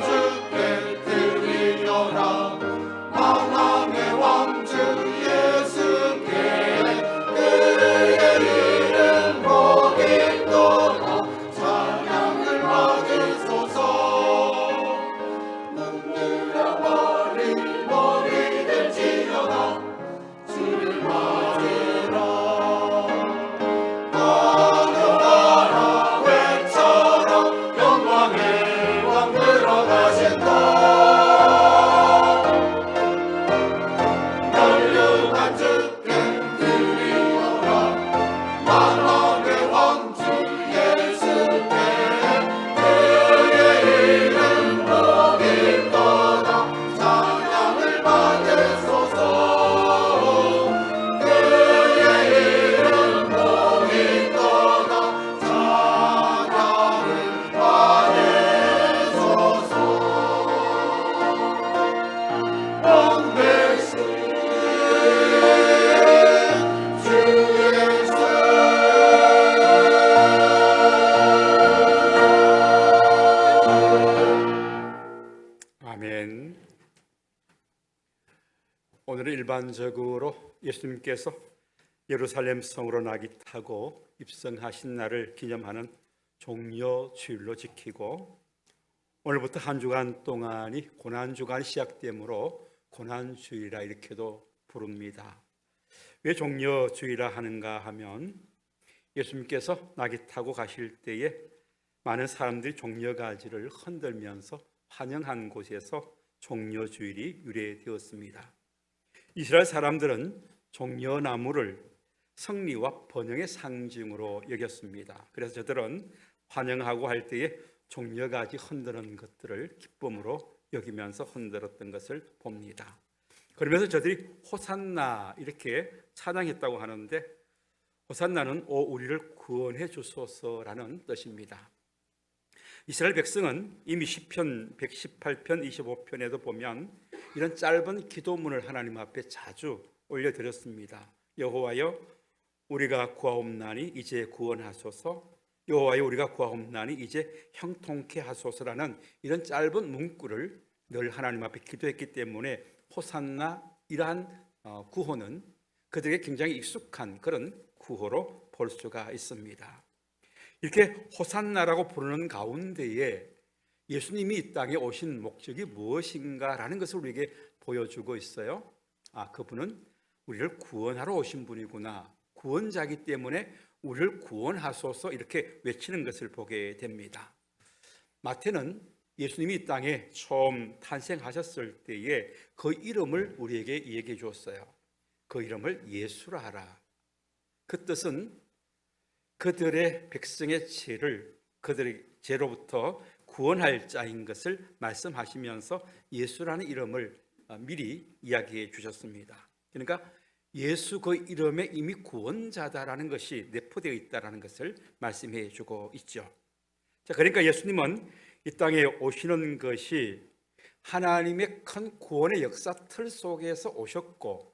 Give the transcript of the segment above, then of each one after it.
주께 드리려라. 만왕의 왕주 예수께 그의 이름 복이 떠나 찬양을 받으소서. 눈들어 머리들 지어라. 주를 맞으라. 어느 나라 외쳐라. 영광의 왕 들어가신다. 멸류관 주께 드리어라. 만왕의 왕주 예수께 그의 이름 복이 떠나 찬양을 받으소서. 그의 이름 복이 떠나 찬양을 받으소서. 온 백성 주 예수. 아멘. 오늘은 일반적으로 예수님께서 예루살렘 성으로 낙이 타고 입성하신 날을 기념하는 종려주일로 지키고, 오늘부터 한 주간 동안이 고난주간이 시작되므로 고난주일이라 이렇게도 부릅니다. 왜 종려주일이라 하는가 하면 예수님께서 낙이 타고 가실 때에 많은 사람들이 종려가지를 흔들면서 환영한 곳에서 종려주일이 유래되었습니다. 이스라엘 사람들은 종려나무를 승리와 번영의 상징으로 여겼습니다. 그래서 저들은 환영하고 할 때에 종려가지 흔드는 것들을 기쁨으로 여기면서 흔들었던 것을 봅니다. 그러면서 저들이 호산나 이렇게 찬양했다고 하는데, 호산나는 오 우리를 구원해 주소서라는 뜻입니다. 이스라엘 백성은 이미 시편 118편 25편에도 보면 이런 짧은 기도문을 하나님 앞에 자주 올려드렸습니다. 여호와여 우리가 구하옵나니 이제 구원하소서. 여호와여 우리가 구하옵나니 이제 형통케 하소서라는 이런 짧은 문구를 늘 하나님 앞에 기도했기 때문에 호산나 이러한 구호는 그들에게 굉장히 익숙한 그런 구호로 볼 수가 있습니다. 이렇게 호산나라고 부르는 가운데에 예수님이 이 땅에 오신 목적이 무엇인가라는 것을 우리에게 보여주고 있어요. 그분은 우리를 구원하러 오신 분이구나. 구원자이기 때문에 우리를 구원하소서 이렇게 외치는 것을 보게 됩니다. 마태는 예수님이 이 땅에 처음 탄생하셨을 때에 그 이름을 우리에게 얘기해 주었어요. 그 이름을 예수라 하라. 그 뜻은 그들의 백성의 죄를 그들의 죄로부터 구원할 자인 것을 말씀하시면서 예수라는 이름을 미리 이야기해 주셨습니다. 그러니까 예수 그 이름에 이미 구원자다라는 것이 내포되어 있다는 것을 말씀해 주고 있죠. 자, 그러니까 예수님은 이 땅에 오시는 것이 하나님의 큰 구원의 역사 틀 속에서 오셨고,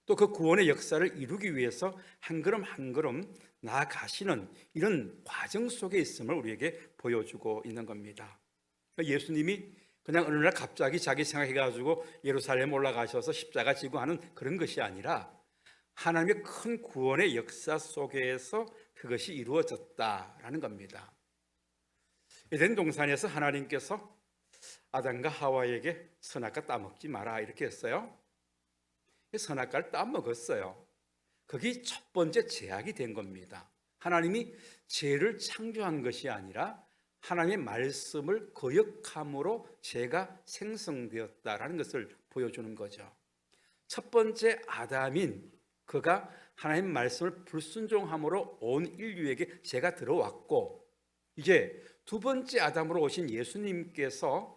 또 그 구원의 역사를 이루기 위해서 한 걸음 한 걸음 나아가시는 이런 과정 속에 있음을 우리에게 보여주고 있는 겁니다. 예수님이 그냥 어느 날 갑자기 자기 생각해가지고 예루살렘 올라가셔서 십자가 지고 하는 그런 것이 아니라 하나님의 큰 구원의 역사 속에서 그것이 이루어졌다라는 겁니다. 에덴 동산에서 하나님께서 아담과 하와에게 선악과 따먹지 마라 이렇게 했어요. 선악과를 따먹었어요. 그게 첫 번째 제약이 된 겁니다. 하나님이 죄를 창조한 것이 아니라 하나님의 말씀을 거역함으로 죄가 생성되었다라는 것을 보여주는 거죠. 첫 번째 아담인 그가 하나님의 말씀을 불순종함으로 온 인류에게 죄가 들어왔고, 이제 두 번째 아담으로 오신 예수님께서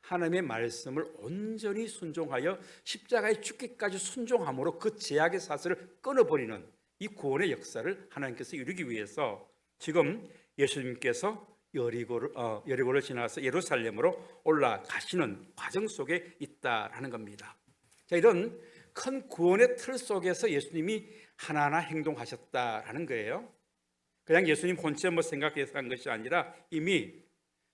하나님의 말씀을 온전히 순종하여 십자가에 죽기까지 순종함으로 그 죄악의 사슬을 끊어버리는 이 구원의 역사를 하나님께서 이루기 위해서 지금 예수님께서 여리고를 지나서 예루살렘으로 올라가시는 과정 속에 있다라는 겁니다. 자, 이런 큰 구원의 틀 속에서 예수님이 하나하나 행동하셨다라는 거예요. 그냥 예수님 혼자 생각해서 한 것이 아니라 이미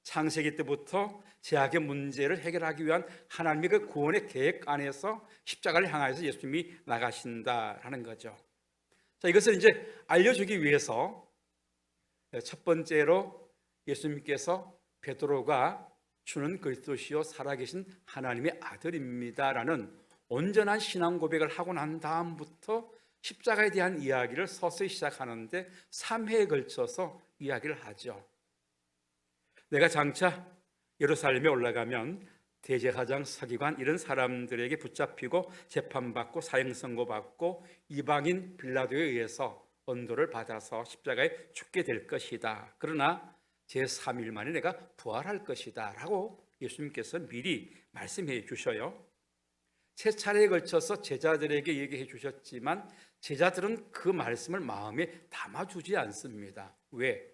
창세기 때부터 죄악의 문제를 해결하기 위한 하나님의 그 구원의 계획 안에서 십자가를 향하여서 예수님이 나가신다라는 거죠. 자, 이것을 이제 알려주기 위해서 첫 번째로 예수님께서 베드로가 주는 그리스도시요 살아계신 하나님의 아들입니다라는 온전한 신앙 고백을 하고 난 다음부터 십자가에 대한 이야기를 서서히 시작하는데 3회에 걸쳐서 이야기를 하죠. 내가 장차 예루살렘에 올라가면 대제사장, 서기관 이런 사람들에게 붙잡히고 재판받고 사형선고받고 이방인 빌라도에 의해서 언도를 받아서 십자가에 죽게 될 것이다. 그러나 제3일 만에 내가 부활할 것이다 라고 예수님께서 미리 말씀해 주셔요. 세 차례에 걸쳐서 제자들에게 얘기해 주셨지만 제자들은 그 말씀을 마음에 담아주지 않습니다. 왜?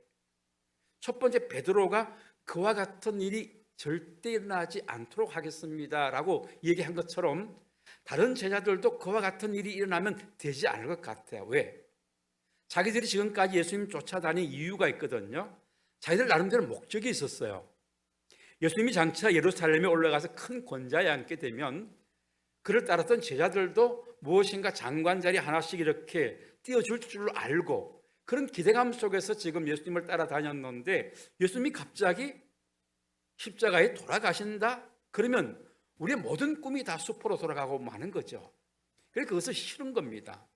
첫 번째, 베드로가 그와 같은 일이 절대 일어나지 않도록 하겠습니다 라고 얘기한 것처럼 다른 제자들도 그와 같은 일이 일어나면 되지 않을 것 같아요. 왜? 자기들이 지금까지 예수님 쫓아다닌 이유가 있거든요. 자기들 나름대로 목적이 있었어요. 예수님이 장차 예루살렘에 올라가서 큰 권좌에 앉게 되면 그를 따랐던 제자들도 무엇인가 장관 자리 하나씩 이렇게 띄워줄 줄 알고 그런 기대감 속에서 지금 예수님을 따라다녔는데 예수님이 갑자기 십자가에 돌아가신다? 그러면 우리의 모든 꿈이 다 수포로 돌아가고 마는 거죠. 그래서 그것을 싫은 겁니다.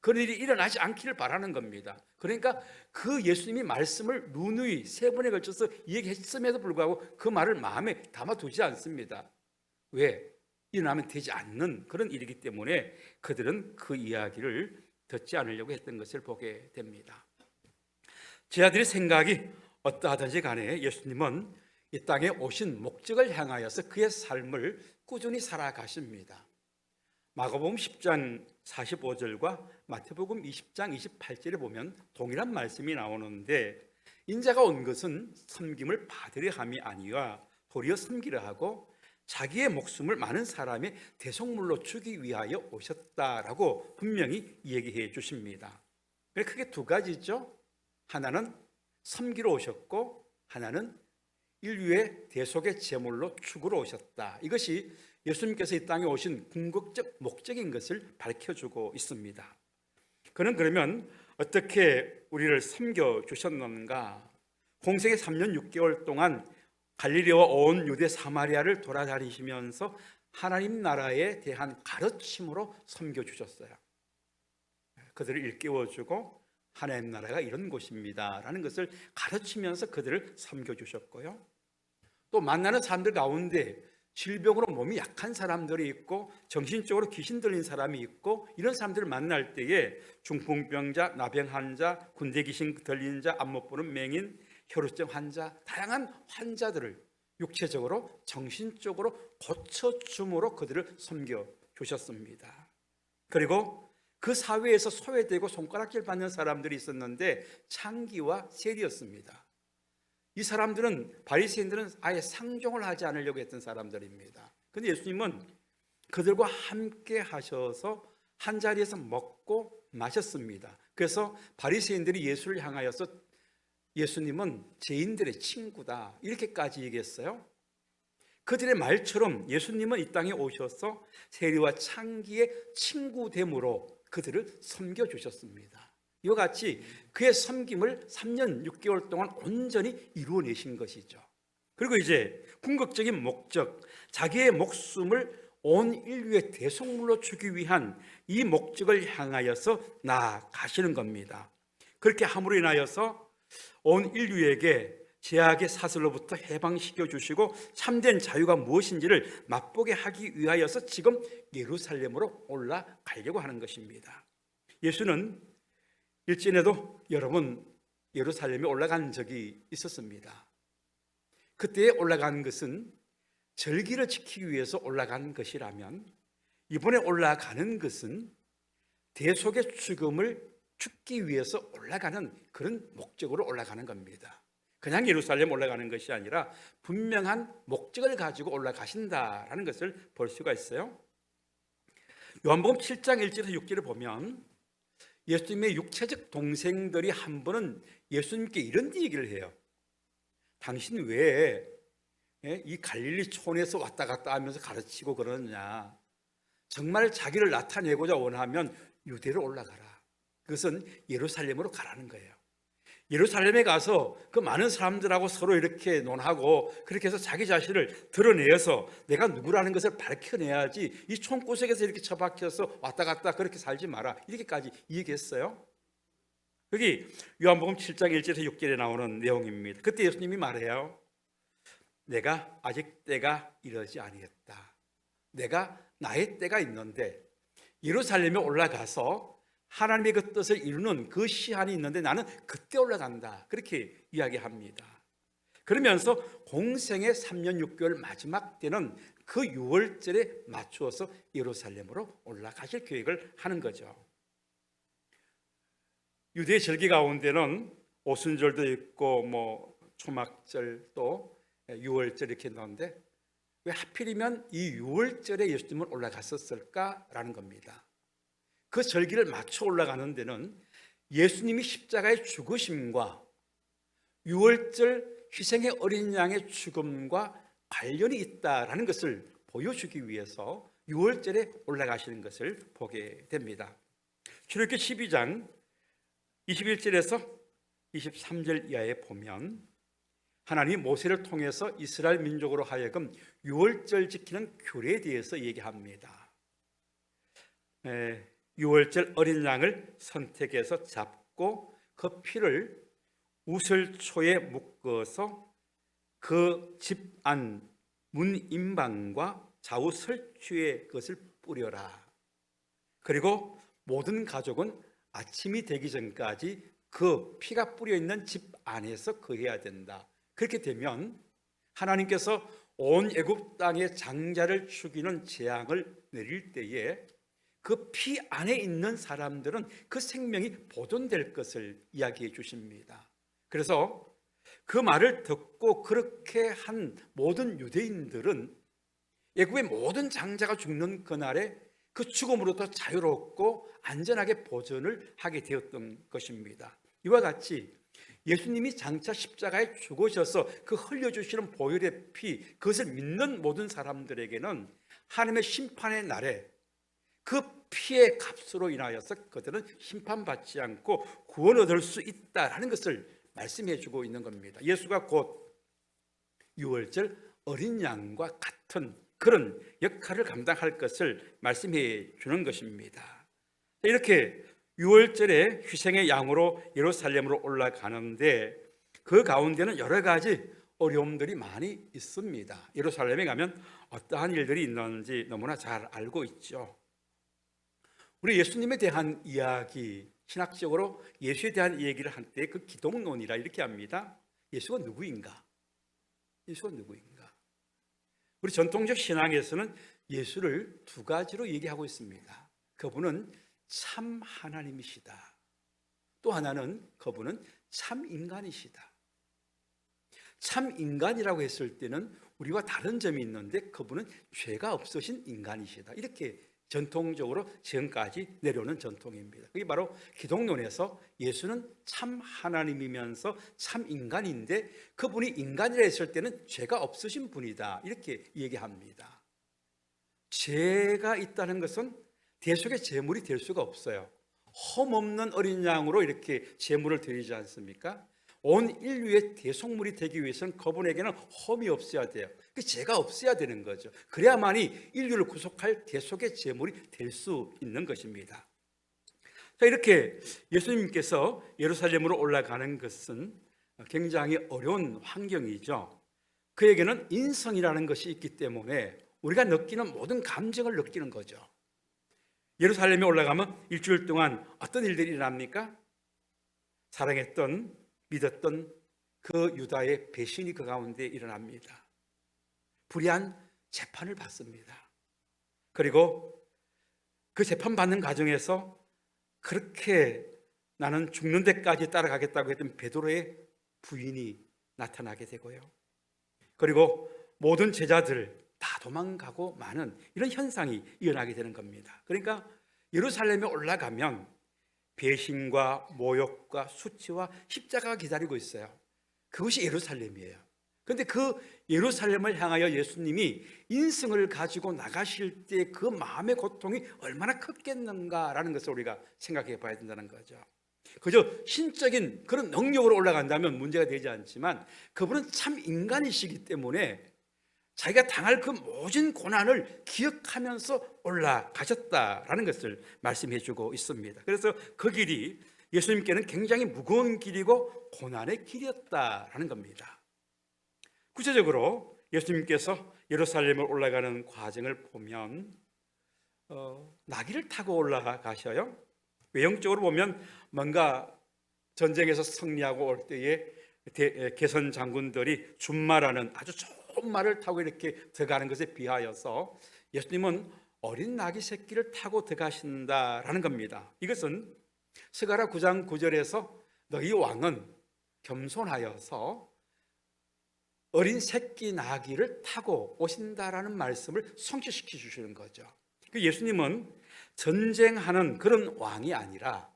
그런 일이 일어나지 않기를 바라는 겁니다. 그러니까 그 예수님이 말씀을 누누이 3번에 걸쳐서 얘기했음에도 불구하고 그 말을 마음에 담아두지 않습니다. 왜? 일어나면 되지 않는 그런 일이기 때문에 그들은 그 이야기를 듣지 않으려고 했던 것을 보게 됩니다. 제자들의 생각이 어떠하든지 간에 예수님은 이 땅에 오신 목적을 향하여서 그의 삶을 꾸준히 살아가십니다. 마가복음 10장 45절과 마태복음 20장 28절에 보면 동일한 말씀이 나오는데 인자가 온 것은 섬김을 받으려 함이 아니라 도리어 섬기려 하고 자기의 목숨을 많은 사람의 대속물로 주기 위하여 오셨다라고 분명히 얘기해 주십니다. 크게 두 가지죠. 하나는 섬기러 오셨고 하나는 인류의 대속의 제물로 죽으러 오셨다. 이것이 예수님께서 이 땅에 오신 궁극적 목적인 것을 밝혀주고 있습니다. 그는 그러면 어떻게 우리를 섬겨주셨는가? 공생의 3년 6개월 동안 갈릴리와 온 유대 사마리아를 돌아다니시면서 하나님 나라에 대한 가르침으로 섬겨주셨어요. 그들을 일깨워주고 하나님 나라가 이런 곳입니다 라는 것을 가르치면서 그들을 섬겨주셨고요. 또 만나는 사람들 가운데 질병으로 몸이 약한 사람들이 있고 정신적으로 귀신 들린 사람이 있고 이런 사람들을 만날 때에 중풍병자, 나병 환자, 군대 귀신 들린 자, 안못 보는 맹인, 혈우증 환자, 다양한 환자들을 육체적으로 정신적으로 고쳐줌으로 그들을 섬겨주셨습니다. 그리고 그 사회에서 소외되고 손가락질 받는 사람들이 있었는데 창기와 세리였습니다. 이 사람들은 바리새인들은 아예 상종을 하지 않으려고 했던 사람들입니다. 그런데 예수님은 그들과 함께 하셔서 한 자리에서 먹고 마셨습니다. 그래서 바리새인들이 예수를 향하여서 예수님은 죄인들의 친구다 이렇게까지 얘기했어요. 그들의 말처럼 예수님은 이 땅에 오셔서 세리와 창기의 친구됨으로 그들을 섬겨주셨습니다. 이와 같이 그의 섬김을 3년 6개월 동안 온전히 이루어내신 것이죠. 그리고 이제 궁극적인 목적, 자기의 목숨을 온 인류의 대속물로 주기 위한 이 목적을 향하여서 나아가시는 겁니다. 그렇게 함으로 인하여서 온 인류에게 죄악의 사슬로부터 해방시켜 주시고 참된 자유가 무엇인지를 맛보게 하기 위하여서 지금 예루살렘으로 올라가려고 하는 것입니다. 예수는 일전에도 여러 번 예루살렘에 올라간 적이 있었습니다. 그때 올라간 것은 절기를 지키기 위해서 올라간 것이라면 이번에 올라가는 것은 대속의 죽음을 죽기 위해서 올라가는 그런 목적으로 올라가는 겁니다. 그냥 예루살렘 올라가는 것이 아니라 분명한 목적을 가지고 올라가신다라는 것을 볼 수가 있어요. 요한복음 7장 1절에서 6절을 보면 예수님의 육체적 동생들이 한 번은 예수님께 이런 얘기를 해요. 당신 왜 이 갈릴리 촌에서 왔다 갔다 하면서 가르치고 그러느냐? 정말 자기를 나타내고자 원하면 유대로 올라가라. 그것은 예루살렘으로 가라는 거예요. 예루살렘에 가서 그 많은 사람들하고 서로 이렇게 논하고 그렇게 해서 자기 자신을 드러내서 내가 누구라는 것을 밝혀내야지 이 촌구석에서 이렇게 처박혀서 왔다 갔다 그렇게 살지 마라. 이렇게까지 얘기했어요. 여기 요한복음 7장 1절에서 6절에 나오는 내용입니다. 그때 예수님이 말해요. 내가 아직 때가 이르지 아니했다. 내가 나의 때가 있는데 예루살렘에 올라가서 하나님의 그 뜻을 이루는 그 시한이 있는데 나는 그때 올라간다. 그렇게 이야기합니다. 그러면서 공생의 3년 6개월 마지막 때는 그 6월절에 맞추어서 예루살렘으로 올라가실 계획을 하는 거죠. 유대 절기 가운데는 오순절도 있고 초막절 또 6월절 이렇게 있는데 왜 하필이면 이 6월절에 예수님은 올라갔었을까라는 겁니다. 그 절기를 맞춰 올라가는 데는 예수님이 십자가의 죽으심과 6월절 희생의 어린 양의 죽음과 관련이 있다라는 것을 보여주기 위해서 6월절에 올라가시는 것을 보게 됩니다. 출애굽기 12장 21절에서 23절 이하에 보면 하나님이 모세를 통해서 이스라엘 민족으로 하여금 6월절 지키는 규례에 대해서 얘기합니다. 6월절 어린 양을 선택해서 잡고 그 피를 우슬초에 묶어서 그 집 안 문인방과 좌우 설주에 그것을 뿌려라. 그리고 모든 가족은 아침이 되기 전까지 그 피가 뿌려 있는 집 안에서 거해야 된다. 그렇게 되면 하나님께서 온 애굽 땅의 장자를 죽이는 재앙을 내릴 때에 그 피 안에 있는 사람들은 그 생명이 보존될 것을 이야기해 주십니다. 그래서 그 말을 듣고 그렇게 한 모든 유대인들은 애굽의 모든 장자가 죽는 그날에 그 죽음으로부터 자유롭고 안전하게 보존을 하게 되었던 것입니다. 이와 같이 예수님이 장차 십자가에 죽으셔서 그 흘려주시는 보혈의 피, 그것을 믿는 모든 사람들에게는 하나님의 심판의 날에 그 피의 값으로 인하여서 그들은 심판받지 않고 구원 얻을 수 있다라는 것을 말씀해 주고 있는 겁니다. 예수가 곧 6월절 어린 양과 같은 그런 역할을 감당할 것을 말씀해 주는 것입니다. 이렇게 6월절에 희생의 양으로 예루살렘으로 올라가는데 그 가운데는 여러 가지 어려움들이 많이 있습니다. 예루살렘에 가면 어떠한 일들이 있는지 너무나 잘 알고 있죠. 우리 예수님에 대한 이야기, 신학적으로 예수에 대한 얘기를 할 때 그 기독론이라 이렇게 합니다. 예수가 누구인가? 예수가 누구인가? 우리 전통적 신앙에서는 예수를 두 가지로 얘기하고 있습니다. 그분은 참 하나님이시다. 또 하나는 그분은 참 인간이시다. 참 인간이라고 했을 때는 우리와 다른 점이 있는데 그분은 죄가 없으신 인간이시다. 이렇게 전통적으로 지금까지 내려오는 전통입니다. 그게 바로 기독론에서 예수는 참 하나님이면서 참 인간인데 그분이 인간이라 했을 때는 죄가 없으신 분이다. 이렇게 얘기합니다. 죄가 있다는 것은 대속의 제물이 될 수가 없어요. 흠없는 어린 양으로 이렇게 제물을 드리지 않습니까? 온 인류의 대속물이 되기 위해서는 그분에게는 흠이 없어야 돼요. 그 죄가 없어야 되는 거죠. 그래야만이 인류를 구속할 대속의 제물이 될 수 있는 것입니다. 자, 이렇게 예수님께서 예루살렘으로 올라가는 것은 굉장히 어려운 환경이죠. 그에게는 인성이라는 것이 있기 때문에 우리가 느끼는 모든 감정을 느끼는 거죠. 예루살렘에 올라가면 일주일 동안 어떤 일들이 일어납니까? 사랑했던, 믿었던 그 유다의 배신이 그 가운데 일어납니다. 불의한 재판을 받습니다. 그리고 그 재판받는 과정에서 그렇게 나는 죽는 데까지 따라가겠다고 했던 베드로의 부인이 나타나게 되고요. 그리고 모든 제자들 다 도망가고 마는 이런 현상이 일어나게 되는 겁니다. 그러니까 예루살렘에 올라가면 배신과 모욕과 수치와 십자가가 기다리고 있어요. 그것이 예루살렘이에요. 그런데 그 예루살렘을 향하여 예수님이 인승을 가지고 나가실 때 그 마음의 고통이 얼마나 컸겠는가라는 것을 우리가 생각해 봐야 된다는 거죠. 그저 신적인 그런 능력으로 올라간다면 문제가 되지 않지만 그분은 참 인간이시기 때문에 자기가 당할 그 모든 고난을 기억하면서 올라가셨다라는 것을 말씀해 주고 있습니다. 그래서 그 길이 예수님께는 굉장히 무거운 길이고 고난의 길이었다라는 겁니다. 구체적으로 예수님께서 예루살렘을 올라가는 과정을 보면 나귀를 타고 올라가셔요. 외형적으로 보면 뭔가 전쟁에서 승리하고 올 때에 개선 장군들이 준마라는 아주 좋은 말을 타고 이렇게 들어가는 것에 비하여서 예수님은 어린 나귀 새끼를 타고 들어가신다라는 겁니다. 이것은 스가랴 9장 9절에서 너희 왕은 겸손하여서 어린 새끼 나귀를 타고 오신다라는 말씀을 성취시켜 주시는 거죠. 예수님은 전쟁하는 그런 왕이 아니라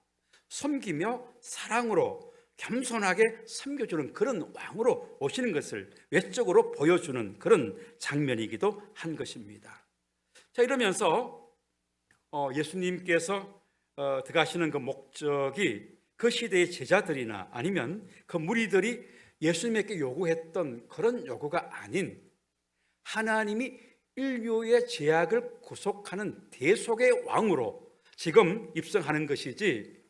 섬기며 사랑으로 겸손하게 섬겨주는 그런 왕으로 오시는 것을 외적으로 보여주는 그런 장면이기도 한 것입니다. 자, 이러면서 예수님께서 들어가시는 그 목적이 그 시대의 제자들이나 아니면 그 무리들이 예수님에게 요구했던 그런 요구가 아닌 하나님이 인류의 죄악을 구속하는 대속의 왕으로 지금 입성하는 것이지,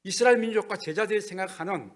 이스라엘 민족과 제자들이 생각하는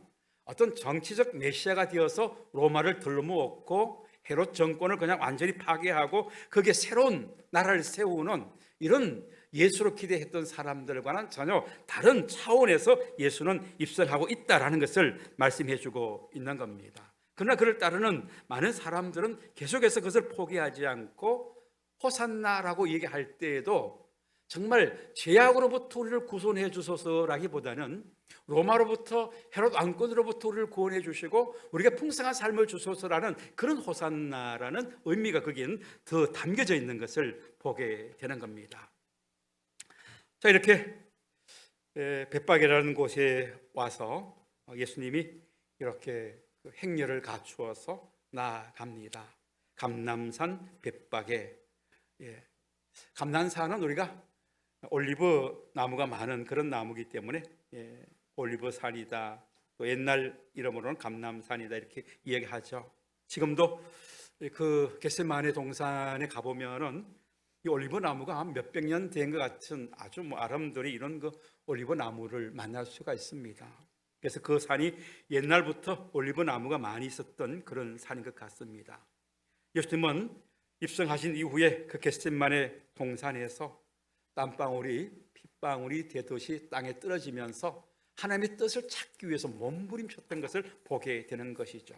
어떤 정치적 메시아가 되어서 로마를 들러먹고 헤롯 정권을 그냥 완전히 파괴하고 거기에 새로운 나라를 세우는 이런 예수로 기대했던 사람들과는 전혀 다른 차원에서 예수는 입성하고 있다라는 것을 말씀해 주고 있는 겁니다. 그러나 그를 따르는 많은 사람들은 계속해서 그것을 포기하지 않고 호산나라고 얘기할 때에도 정말 죄악으로부터 우리를 구원해 주소서라기보다는 로마로부터 헤롯 왕권으로부터 우리를 구원해 주시고 우리가 풍성한 삶을 주소서라는 그런 호산나라는 의미가 거기엔 더 담겨져 있는 것을 보게 되는 겁니다. 자, 이렇게 벳박이라는 곳에 와서 예수님이 이렇게 행렬을 갖추어서 나아갑니다. 감람산 벳박에, 감람산은 우리가 올리브 나무가 많은 그런 나무이기 때문에 올리브 산이다, 또 옛날 이름으로는 감람산이다 이렇게 이야기하죠. 지금도 그 겟세마네 동산에 가보면은 이 올리브 나무가 한 몇백 년 된 것 같은 아주 아름드리 이런 그 올리브 나무를 만날 수가 있습니다. 그래서 그 산이 옛날부터 올리브 나무가 많이 있었던 그런 산인 것 같습니다. 예수님은 입성하신 이후에 그 겟세마네 동산에서 땀방울이 핏방울이 되듯이 땅에 떨어지면서 하나님의 뜻을 찾기 위해서 몸부림쳤던 것을 보게 되는 것이죠.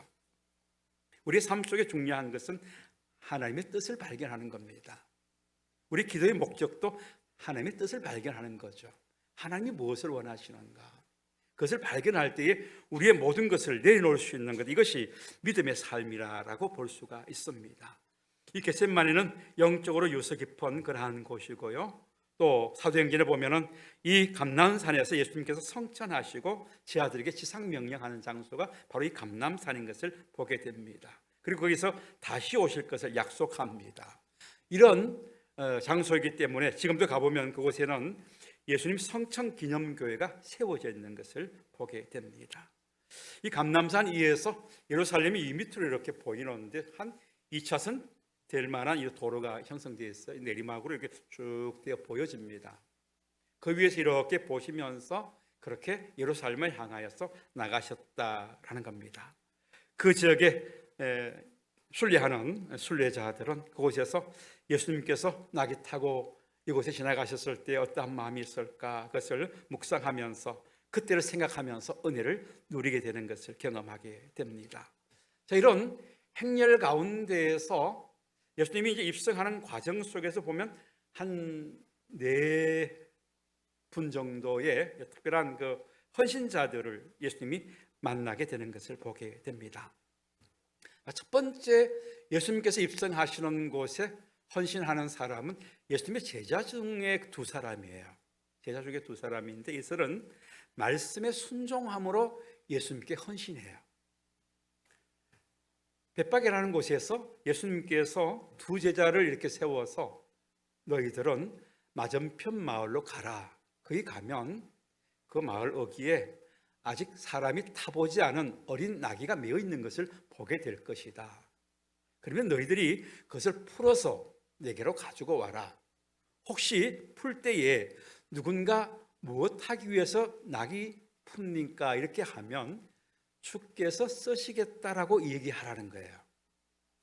우리의 삶 속에 중요한 것은 하나님의 뜻을 발견하는 겁니다. 우리 기도의 목적도 하나님의 뜻을 발견하는 거죠. 하나님이 무엇을 원하시는가, 그것을 발견할 때에 우리의 모든 것을 내려놓을 수 있는 것, 이것이 믿음의 삶이라고 볼 수가 있습니다. 이 겟세마네는 영적으로 유서 깊은 그러한 곳이고요, 또 사도행전에 보면은 이 감람산에서 예수님께서 성천하시고 제 아들에게 지상 명령하는 장소가 바로 이 감람산인 것을 보게 됩니다. 그리고 거기서 다시 오실 것을 약속합니다. 이런 장소이기 때문에 지금도 가보면 그곳에는 예수님 성천 기념교회가 세워져 있는 것을 보게 됩니다. 이 감람산 위에서 예루살렘이 이 밑으로 이렇게 보이는데 한 2차선 될 만한 이 도로가 형성되어 있어요. 내리막으로 이렇게 쭉 되어 보여집니다. 그 위에서 이렇게 보시면서 그렇게 예루살렘을 향하여서 나가셨다라는 겁니다. 그 지역에 순례하는 순례자들은 그곳에서 예수님께서 나귀 타고 이곳에 지나가셨을 때 어떠한 마음이 있을까, 그것을 묵상하면서 그때를 생각하면서 은혜를 누리게 되는 것을 경험하게 됩니다. 자, 이런 행렬 가운데에서 예수님이 이제 입성하는 과정 속에서 보면 한 4분 정도의 특별한 그 헌신자들을 예수님이 만나게 되는 것을 보게 됩니다. 첫 번째 예수님께서 입성하시는 곳에 헌신하는 사람은 예수님의 제자 중에 2사람이에요. 제자 중에 2사람인데 이들은 말씀에 순종함으로 예수님께 헌신해요. 벳박이라는 곳에서 예수님께서 두 제자를 이렇게 세워서 너희들은 맞은편 마을로 가라. 거기 가면 그 마을 어귀에 아직 사람이 타보지 않은 어린 나귀가 메어 있는 것을 보게 될 것이다. 그러면 너희들이 그것을 풀어서 내게로 가지고 와라. 혹시 풀 때에 누군가 무엇 하기 위해서 나귀 풉니까? 이렇게 하면 주께서 쓰시겠다라고 얘기하라는 거예요.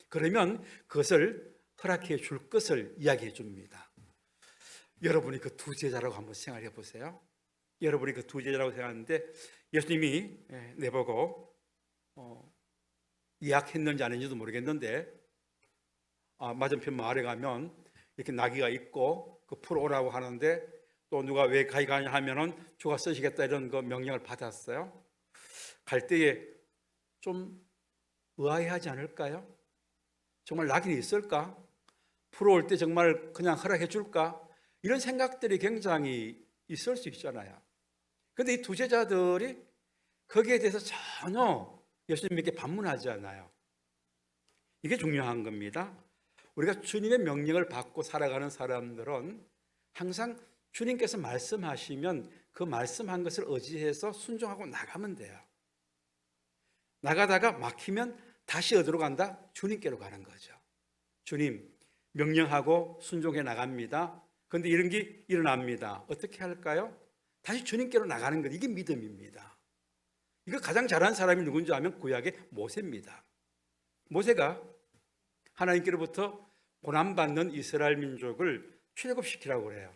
그러면 그것을 허락해 줄 것을 이야기해 줍니다. 여러분이 그 두 제자라고 한번 생각해 보세요. 여러분이 그 두 제자라고 생각하는데 예수님이 내보고 예약했는지 안 했는지도 모르겠는데 맞은편 마을에 가면 이렇게 나귀가 있고 그 풀 오라고 하는데 또 누가 왜 가기 가냐 하면은 주가 쓰시겠다 이런 거 명령을 받았어요. 갈 때에 좀 의아해하지 않을까요? 정말 낙인이 있을까? 풀어올 때 정말 그냥 허락해 줄까? 이런 생각들이 굉장히 있을 수 있잖아요. 그런데 이 두 제자들이 거기에 대해서 전혀 예수님께 반문하지 않아요. 이게 중요한 겁니다. 우리가 주님의 명령을 받고 살아가는 사람들은 항상 주님께서 말씀하시면 그 말씀한 것을 의지해서 순종하고 나가면 돼요. 나가다가 막히면 다시 어디로 간다? 주님께로 가는 거죠. 주님, 명령하고 순종해 나갑니다. 그런데 이런 게 일어납니다. 어떻게 할까요? 다시 주님께로 나가는 것, 이게 믿음입니다. 이거 가장 잘한 사람이 누군지 아면 구약의 모세입니다. 모세가 하나님께로부터 고난받는 이스라엘 민족을 출애굽시키라고 그래요.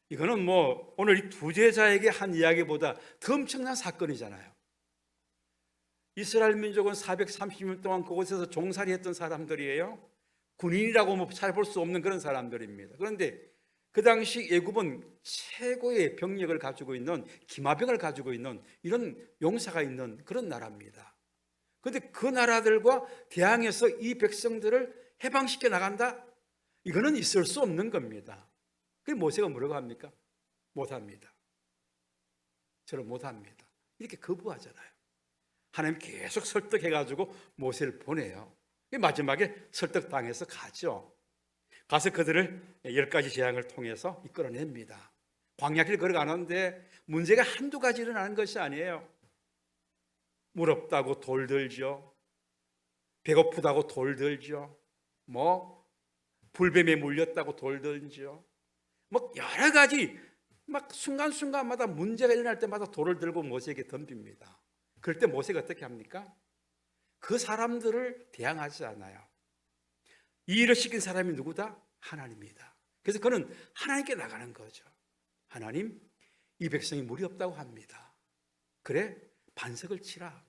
이거는 뭐 오늘 이 두 제자에게 한 이야기보다 더 엄청난 사건이잖아요. 이스라엘 민족은 430년 동안 그곳에서 종살이했던 사람들이에요. 군인이라고 뭐 찾아볼 수 없는 그런 사람들입니다. 그런데 그 당시 애굽은 최고의 병력을 가지고 있는 기마병을 가지고 있는 이런 용사가 있는 그런 나라입니다. 그런데 그 나라들과 대항해서 이 백성들을 해방시켜 나간다? 이거는 있을 수 없는 겁니다. 그래서 모세가 뭐라고 합니까? 못합니다. 저는 못합니다. 이렇게 거부하잖아요. 하나님 계속 설득해가지고 모세를 보내요. 마지막에 설득당해서 가죠. 가서 그들을 10가지 재앙을 통해서 이끌어냅니다. 광야길 걸어가는데 문제가 한두 가지 일어나는 것이 아니에요. 물 없다고 돌 들죠. 배고프다고 돌 들죠. 뭐 불뱀에 물렸다고 돌 들죠. 뭐 여러 가지 막 순간순간마다 문제가 일어날 때마다 돌을 들고 모세에게 덤빕니다. 그럴 때 모세가 어떻게 합니까? 그 사람들을 대항하지 않아요. 이 일을 시킨 사람이 누구다? 하나님이다. 그래서 그는 하나님께 나가는 거죠. 하나님, 이 백성이 물이 없다고 합니다. 그래, 반석을 치라.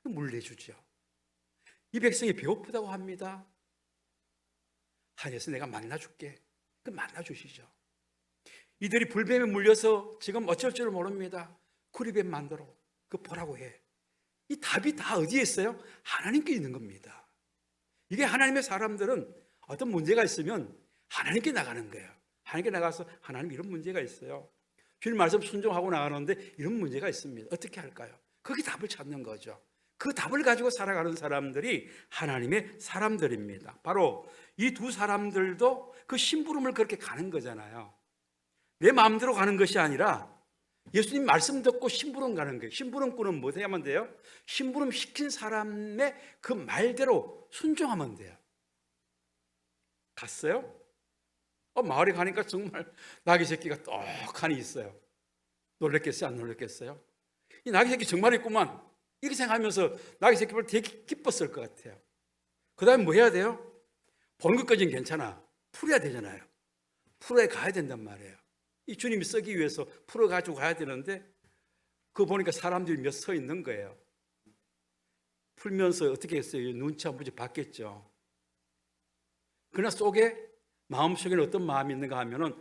물 내주죠. 이 백성이 배고프다고 합니다. 하늘에서 내가 만나줄게. 그 만나주시죠. 이들이 불뱀에 물려서 지금 어쩔 줄 모릅니다. 구리뱀 만들어. 그 보라고 해. 이 답이 다 어디에 있어요? 하나님께 있는 겁니다. 이게 하나님의 사람들은 어떤 문제가 있으면 하나님께 나가는 거예요. 하나님께 나가서 하나님 이런 문제가 있어요. 주님 말씀 순종하고 나가는데 이런 문제가 있습니다. 어떻게 할까요? 거기 답을 찾는 거죠. 그 답을 가지고 살아가는 사람들이 하나님의 사람들입니다. 바로 이 두 사람들도 그 심부름을 그렇게 가는 거잖아요. 내 마음대로 가는 것이 아니라 예수님 말씀 듣고 심부름 가는 거예요. 심부름꾼은 뭐 해야만 돼요? 심부름 시킨 사람의 그 말대로 순종하면 돼요. 갔어요? 마을에 가니까 정말 나귀 새끼가 떡하니 있어요. 놀랬겠어요? 안 놀랬겠어요? 이 나귀 새끼 정말 있구만. 이렇게 생각하면서 나귀 새끼를 되게 기뻤을 것 같아요. 그 다음에 뭐 해야 돼요? 보는 것까지는 괜찮아. 풀어야 되잖아요. 풀어야 가야 된단 말이에요. 이 주님이 쓰기 위해서 풀어가지고 가야 되는데 그거 보니까 사람들이 몇 서 있는 거예요. 풀면서 어떻게 했어요? 눈치 한 번씩 봤겠죠. 그러나 속에 마음속에는 어떤 마음이 있는가 하면은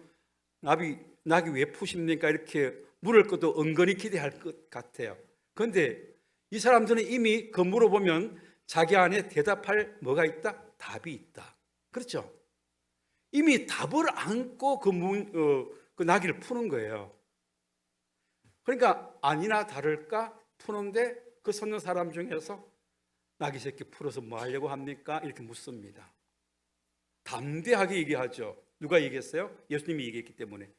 나귀 왜 푸십니까? 이렇게 물을 것도 은근히 기대할 것 같아요. 그런데 이 사람들은 이미 그 물어보면 자기 안에 대답할 뭐가 있다? 답이 있다. 그렇죠? 이미 답을 안고 그 나귀를 푸는 거예요. 그러니까 아니나 다를까 푸는데 그 섰는 사람 중에서 낙이 새끼 풀어서 뭐 하려고 합니까? 이렇게 묻습니다. 담대하게 얘기하죠. 누가 얘기했어요? 예수님이 얘기했기 때문에.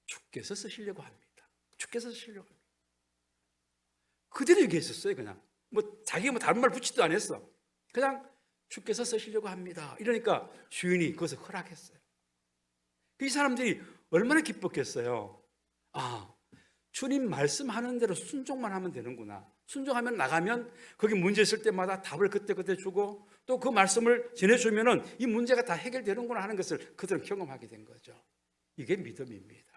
주께서 쓰시려고 합니다. 주께서 쓰시려고 합니다. 그대로 얘기했었어요. 그냥 뭐 자기가 뭐 다른 말 붙이도 안 했어. 그냥 주께서 쓰시려고 합니다. 이러니까 주인이 그것을 허락했어요. 이 사람들이 얼마나 기뻤겠어요. 아, 주님 말씀하는 대로 순종만 하면 되는구나. 순종하면 나가면 거기 문제 있을 때마다 답을 그때그때 주고 또 그 말씀을 전해주면은 이 문제가 다 해결되는구나 하는 것을 그들은 경험하게 된 거죠. 이게 믿음입니다.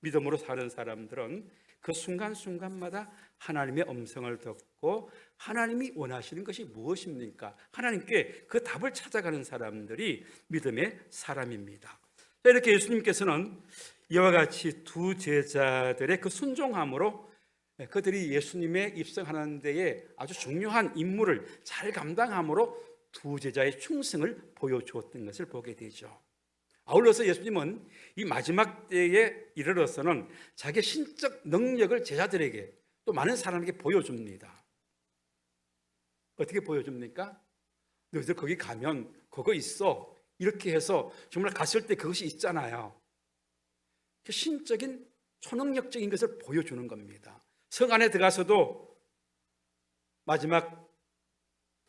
믿음으로 사는 사람들은 그 순간순간마다 하나님의 음성을 듣고 하나님이 원하시는 것이 무엇입니까? 하나님께 그 답을 찾아가는 사람들이 믿음의 사람입니다. 이렇게 예수님께서는 이와 같이 두 제자들의 그 순종함으로 그들이 예수님의 입성하는 데에 아주 중요한 임무를 잘 감당함으로 두 제자의 충성을 보여주었던 것을 보게 되죠. 아울러서 예수님은 이 마지막 때에 이르러서는 자기의 신적 능력을 제자들에게 또 많은 사람에게 보여줍니다. 어떻게 보여줍니까? 너희들 거기 가면 그거 있어. 이렇게 해서 정말 갔을 때 그것이 있잖아요. 신적인 초능력적인 것을 보여주는 겁니다. 성 안에 들어가서도 마지막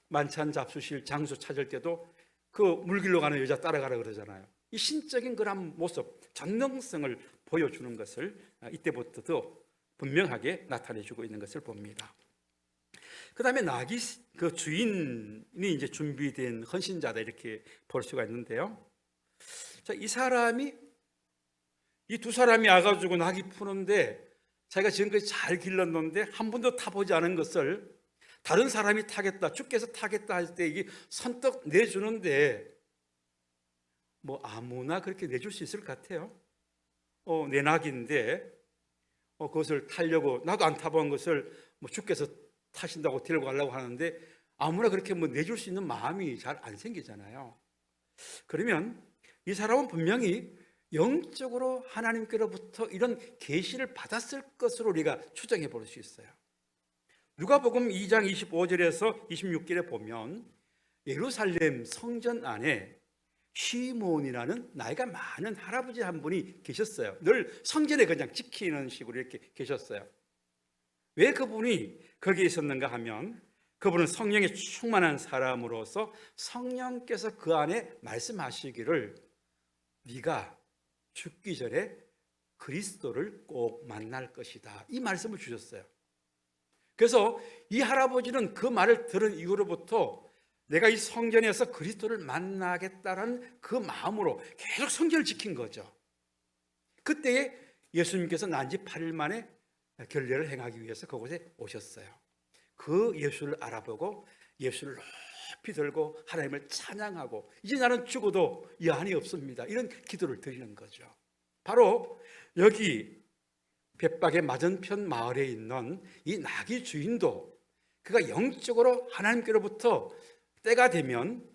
만찬 잡수실 장소 찾을 때도 그 물길로 가는 여자 따라가라 그러잖아요. 이 신적인 그런 모습, 전능성을 보여주는 것을 이때부터 더 분명하게 나타내주고 있는 것을 봅니다. 그 다음에 낙이 그 주인이 이제 준비된 헌신자다 이렇게 볼 수가 있는데요. 자, 이 두 사람이 와가지고 낙이 푸는데 자기가 지금까지 잘 길렀는데 한 번도 타보지 않은 것을 다른 사람이 타겠다, 주께서 타겠다 할 때 이게 선뜻 내주는데 뭐 아무나 그렇게 내줄 수 있을 것 같아요. 내 낙인데 그것을 타려고 나도 안 타본 것을 뭐 주께서 타신다고 데리고 가려고 하는데 아무나 그렇게 뭐 내줄 수 있는 마음이 잘 안 생기잖아요. 그러면 이 사람은 분명히 영적으로 하나님께로부터 이런 계시를 받았을 것으로 우리가 추정해 볼 수 있어요. 누가복음 2장 25절에서 26절에 보면 예루살렘 성전 안에 시몬이라는 나이가 많은 할아버지 한 분이 계셨어요. 늘 성전에 그냥 지키는 식으로 이렇게 계셨어요. 왜 그분이 거기에 있었는가 하면 그분은 성령에 충만한 사람으로서 성령께서 그 안에 말씀하시기를 네가 죽기 전에 그리스도를 꼭 만날 것이다. 이 말씀을 주셨어요. 그래서 이 할아버지는 그 말을 들은 이후로부터 내가 이 성전에서 그리스도를 만나겠다는 그 마음으로 계속 성전을 지킨 거죠. 그때에 예수님께서 난지 8일 만에 결례를 행하기 위해서 그곳에 오셨어요. 그 예수를 알아보고 예수를 높이 들고 하나님을 찬양하고 이제 나는 죽어도 여한이 없습니다. 이런 기도를 드리는 거죠. 바로 여기 벳박의 맞은편 마을에 있는 이 나귀 주인도 그가 영적으로 하나님께로부터 때가 되면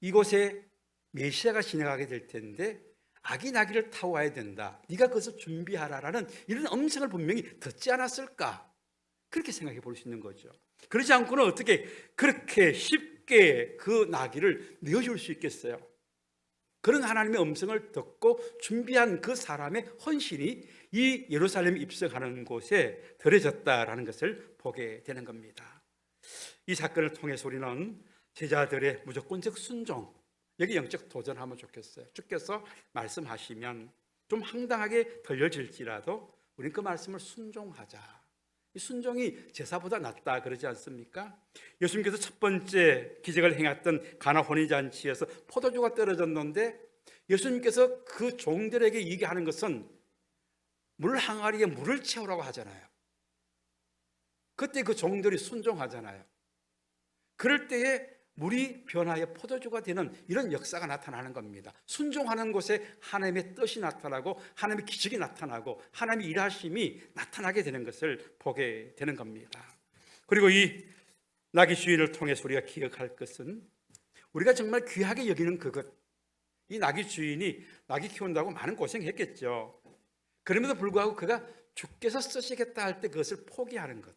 이곳에 메시아가 지나가게 될 텐데 아기 나귀를 타고 와야 된다. 네가 그것을 준비하라라는 이런 음성을 분명히 듣지 않았을까? 그렇게 생각해 볼 수 있는 거죠. 그러지 않고는 어떻게 그렇게 쉽게 그 나귀를 내어줄 수 있겠어요? 그런 하나님의 음성을 듣고 준비한 그 사람의 헌신이 이 예루살렘 입성하는 곳에 드려졌다라는 것을 보게 되는 겁니다. 이 사건을 통해서 우리는 제자들의 무조건적 순종, 여기 영적 도전하면 좋겠어요. 주께서 말씀하시면 좀 황당하게 들려질지라도 우리는 그 말씀을 순종하자. 이 순종이 제사보다 낫다 그러지 않습니까? 예수님께서 첫 번째 기적을 행했던 가나 혼인잔치에서 포도주가 떨어졌는데 예수님께서 그 종들에게 얘기하는 것은 물 항아리에 물을 채우라고 하잖아요. 그때 그 종들이 순종하잖아요. 그럴 때에 물이 변하여 포도주가 되는 이런 역사가 나타나는 겁니다. 순종하는 곳에 하나님의 뜻이 나타나고 하나님의 기적이 나타나고 하나님의 일하심이 나타나게 되는 것을 보게 되는 겁니다. 그리고 이 나귀 주인을 통해서 우리가 기억할 것은 우리가 정말 귀하게 여기는 그것, 이 나귀 주인이 나귀 키운다고 많은 고생했겠죠. 그럼에도 불구하고 그가 주께서 쓰시겠다 할 때 그것을 포기하는 것.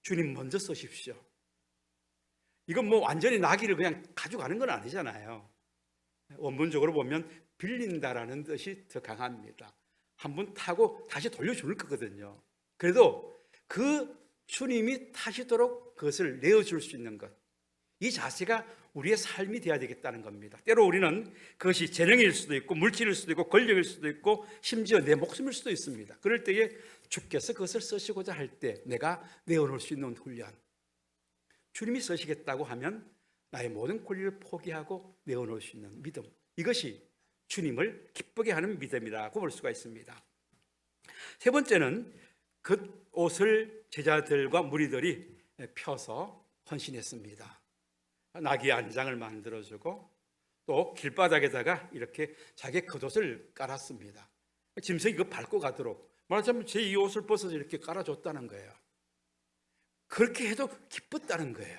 주님 먼저 쓰십시오. 이건 뭐 완전히 나귀를 그냥 가져가는 건 아니잖아요. 원문적으로 보면 빌린다라는 뜻이 더 강합니다. 한번 타고 다시 돌려줄 거거든요. 그래도 그 주님이 타시도록 그것을 내어줄 수 있는 것, 이 자세가 우리의 삶이 되어야 되겠다는 겁니다. 때로 우리는 그것이 재능일 수도 있고 물질일 수도 있고 권력일 수도 있고 심지어 내 목숨일 수도 있습니다. 그럴 때에 주께서 그것을 쓰시고자 할 때 내가 내어놓을 수 있는 훈련, 주님이 쓰시겠다고 하면 나의 모든 권리를 포기하고 내어놓을 수 있는 믿음, 이것이 주님을 기쁘게 하는 믿음이라고 볼 수가 있습니다. 세 번째는 그 옷을 제자들과 무리들이 펴서 헌신했습니다. 나귀 안장을 만들어주고 또 길바닥에다가 이렇게 자기의 겉옷을 깔았습니다. 짐승이 그 밟고 가도록, 말하자면 제 이 옷을 벗어서 이렇게 깔아줬다는 거예요. 그렇게 해도 기뻤다는 거예요.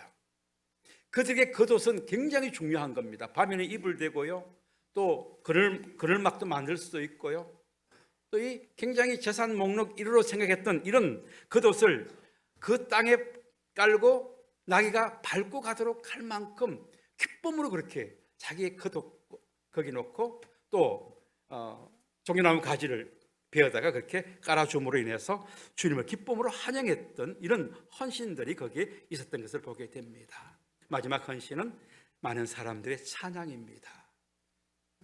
그들에게 겉옷은 굉장히 중요한 겁니다. 밤에는 이불 되고요, 또 그늘막도 만들 수도 있고요, 또 이 굉장히 재산 목록 1위로 생각했던 이런 겉옷을 그 땅에 깔고 나귀가 밟고 가도록 할 만큼 기쁨으로 그렇게 자기의 겉옷 거기 놓고 또 종려나무 가지를 베어다가 그렇게 깔아줌으로 인해서 주님을 기쁨으로 환영했던 이런 헌신들이 거기에 있었던 것을 보게 됩니다. 마지막 헌신은 많은 사람들의 찬양입니다.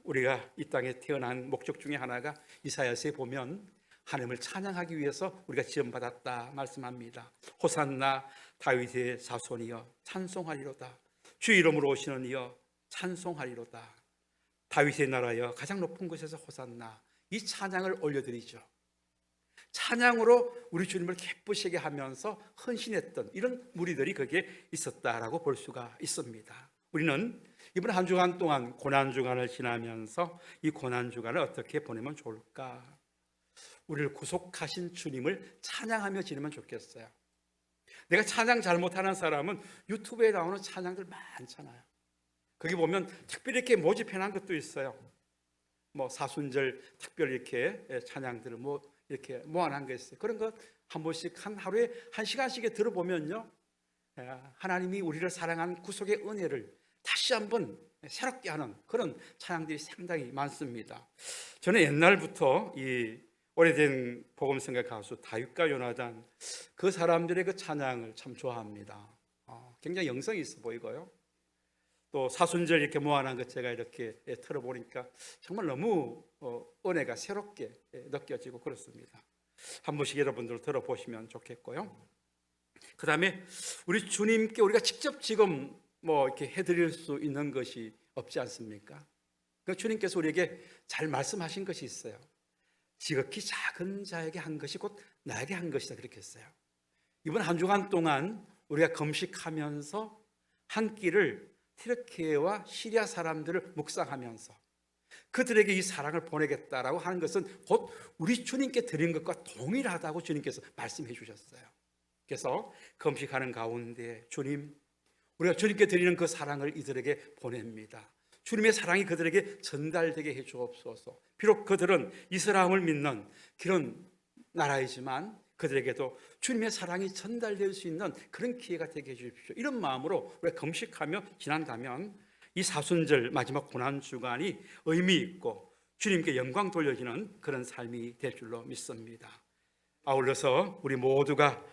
우리가 이 땅에 태어난 목적 중에 하나가 이사야서에 보면 하나님을 찬양하기 위해서 우리가 지음받았다 말씀합니다. 호산나 다윗의 자손이여 찬송하리로다. 주 이름으로 오시는 이여 찬송하리로다. 다윗의 나라여 가장 높은 곳에서 호산나. 이 찬양을 올려드리죠. 찬양으로 우리 주님을 기쁘시게 하면서 헌신했던 이런 무리들이 거기에 있었다라고 볼 수가 있습니다. 우리는 이번 한 주간 동안 고난주간을 지나면서 이 고난주간을 어떻게 보내면 좋을까? 우리를 구속하신 주님을 찬양하며 지내면 좋겠어요. 내가 찬양 잘 못하는 사람은 유튜브에 나오는 찬양들 많잖아요. 거기 보면 특별히 이렇게 모집해놓은 것도 있어요. 뭐 사순절 특별히 이렇게 찬양들을 뭐 이렇게 모아놓은 게 있어요. 그런 거 한 번씩 한 하루에 1시간씩 들어보면요, 하나님이 우리를 사랑한 구속의 은혜를 다시 한번 새롭게 하는 그런 찬양들이 상당히 많습니다. 저는 옛날부터 이 오래된 복음성가 가수 다윗과 요나단, 그 사람들의 그 찬양을 참 좋아합니다. 굉장히 영성이 있어 보이고요, 또 사순절 이렇게 모아놓은 것 제가 이렇게 들어보니까 정말 너무 은혜가 새롭게 느껴지고 그렇습니다. 한 번씩 여러분들 들어보시면 좋겠고요. 그 다음에 우리 주님께 우리가 직접 지금 뭐 이렇게 해드릴 수 있는 것이 없지 않습니까? 그 주님께서 우리에게 잘 말씀하신 것이 있어요. 지극히 작은 자에게 한 것이 곧 나에게 한 것이다, 그렇게 했어요. 이번 한 주간 동안 우리가 금식하면서 한 끼를 튀르키예와 시리아 사람들을 묵상하면서 그들에게 이 사랑을 보내겠다라고 하는 것은 곧 우리 주님께 드린 것과 동일하다고 주님께서 말씀해 주셨어요. 그래서 금식하는 가운데 주님, 우리가 주님께 드리는 그 사랑을 이들에게 보냅니다. 주님의 사랑이 그들에게 전달되게 해 주옵소서. 비록 그들은 이슬람을 믿는 그런 나라이지만 그들에게도 주님의 사랑이 전달될 수 있는 그런 기회가 되게 해 주십시오. 이런 마음으로 우리가 금식하며 지난다면 이 사순절 마지막 고난주간이 의미 있고 주님께 영광 돌려지는 그런 삶이 될 줄로 믿습니다. 아울러서 우리 모두가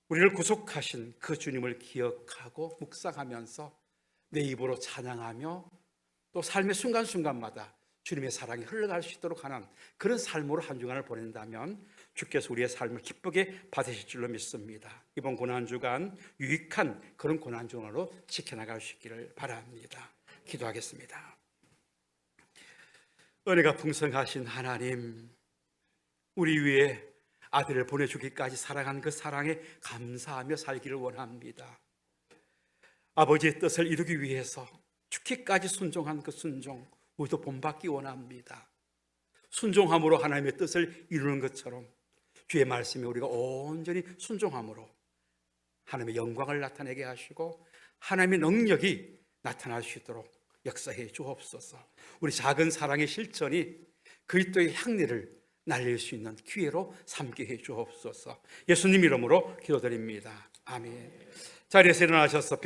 우리를 구속하신 그 주님을 기억하고 묵상하면서 내 입으로 찬양하며 또 삶의 순간순간마다 주님의 사랑이 흘러갈 수 있도록 하는 그런 삶으로 한 주간을 보낸다면 주께서 우리의 삶을 기쁘게 받으실 줄로 믿습니다. 이번 고난주간 유익한 그런 고난주간으로 지켜나갈 수 있기를 바랍니다. 기도하겠습니다. 은혜가 풍성하신 하나님, 우리 위에 아들을 보내주기까지 사랑한 그 사랑에 감사하며 살기를 원합니다. 아버지의 뜻을 이루기 위해서 죽기까지 순종한 그 순종, 우리도 본받기 원합니다. 순종함으로 하나님의 뜻을 이루는 것처럼 주의 말씀에 우리가 온전히 순종함으로 하나님의 영광을 나타내게 하시고 하나님의 능력이 나타날 수 있도록 역사해 주옵소서. 우리 작은 사랑의 실천이 그리스도의 향내를 날릴 수 있는 기회로 삼게 해 주옵소서. 예수님 이름으로 기도드립니다. 아멘. 자리에서 일어나셔서